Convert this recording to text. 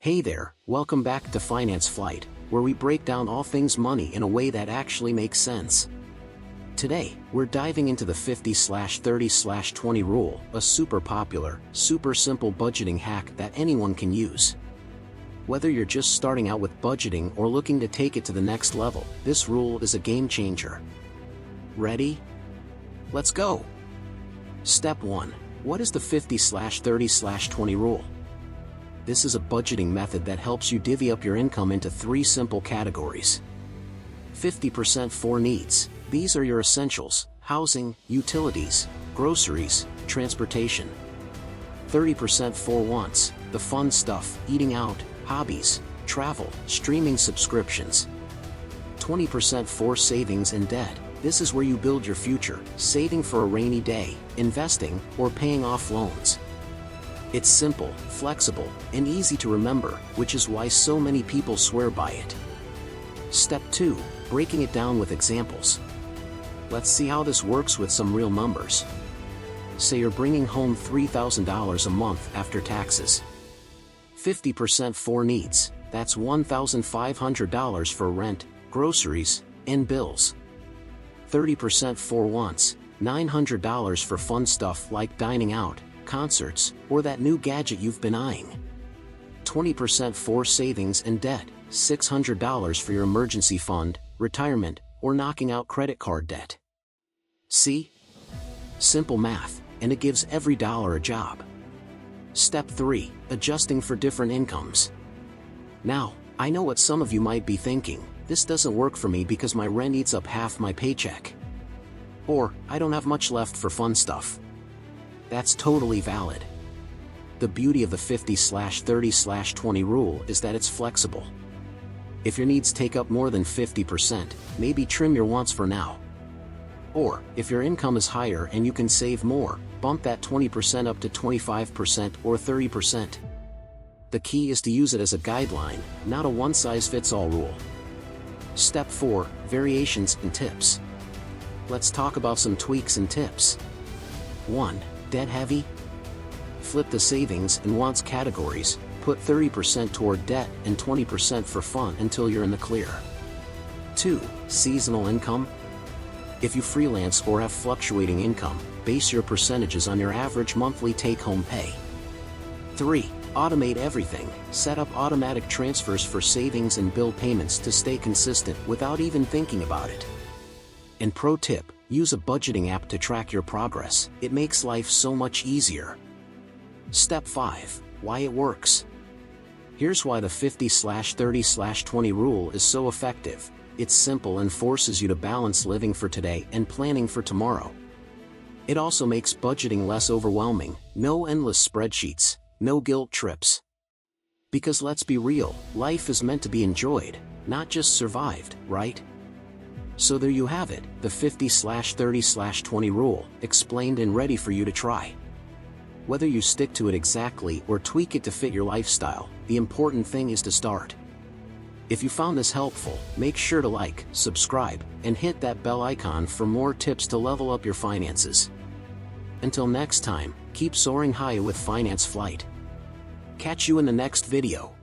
Hey there, welcome back to Finance Flight, where we break down all things money in a way that actually makes sense. Today, we're diving into the 50/30/20 rule, a super popular, super simple budgeting hack that anyone can use. Whether you're just starting out with budgeting or looking to take it to the next level, this rule is a game changer. Ready? Let's go! Step 1. What is the 50/30/20 rule? This is a budgeting method that helps you divvy up your income into 3 simple categories. 50% for needs. These are your essentials: housing, utilities, groceries, transportation. 30% for wants, the fun stuff: eating out, hobbies, travel, streaming subscriptions. 20% for savings and debt. This is where you build your future, saving for a rainy day, investing, or paying off loans. It's simple, flexible, and easy to remember, which is why so many people swear by it. Step 2. Breaking it down with examples. Let's see how this works with some real numbers. Say you're bringing home $3,000 a month after taxes. 50% for needs. That's $1,500 for rent, groceries, and bills. 30% for wants. $900 for fun stuff like dining out, concerts, or that new gadget you've been eyeing. 20% for savings and debt. $600 for your emergency fund, retirement, or knocking out credit card debt. See? Simple math, and it gives every dollar a job. Step 3. Adjusting for different incomes. Now, I know what some of you might be thinking: this doesn't work for me because my rent eats up half my paycheck. Or, I don't have much left for fun stuff. That's totally valid. The beauty of the 50/30/20 rule is that it's flexible. If your needs take up more than 50%, maybe trim your wants for now. Or, if your income is higher and you can save more, bump that 20% up to 25% or 30%. The key is to use it as a guideline, not a one-size-fits-all rule. Step 4. Variations and tips. Let's talk about some tweaks and tips. 1. Debt heavy? Flip the savings and wants categories. Put 30% toward debt and 20% for fun until you're in the clear. 2. Seasonal income? If you freelance or have fluctuating income, base your percentages on your average monthly take-home pay. 3. Automate everything. Set up automatic transfers for savings and bill payments to stay consistent without even thinking about it. And pro tip, use a budgeting app to track your progress. It makes life so much easier. Step 5. Why it works. Here's why the 50/30/20 rule is so effective. It's simple and forces you to balance living for today and planning for tomorrow. It also makes budgeting less overwhelming. No endless spreadsheets, no guilt trips. Because let's be real, life is meant to be enjoyed, not just survived, right? So there you have it, the 50/30/20 rule, explained and ready for you to try. Whether you stick to it exactly or tweak it to fit your lifestyle, the important thing is to start. If you found this helpful, make sure to like, subscribe, and hit that bell icon for more tips to level up your finances. Until next time, keep soaring high with Finance Flight. Catch you in the next video.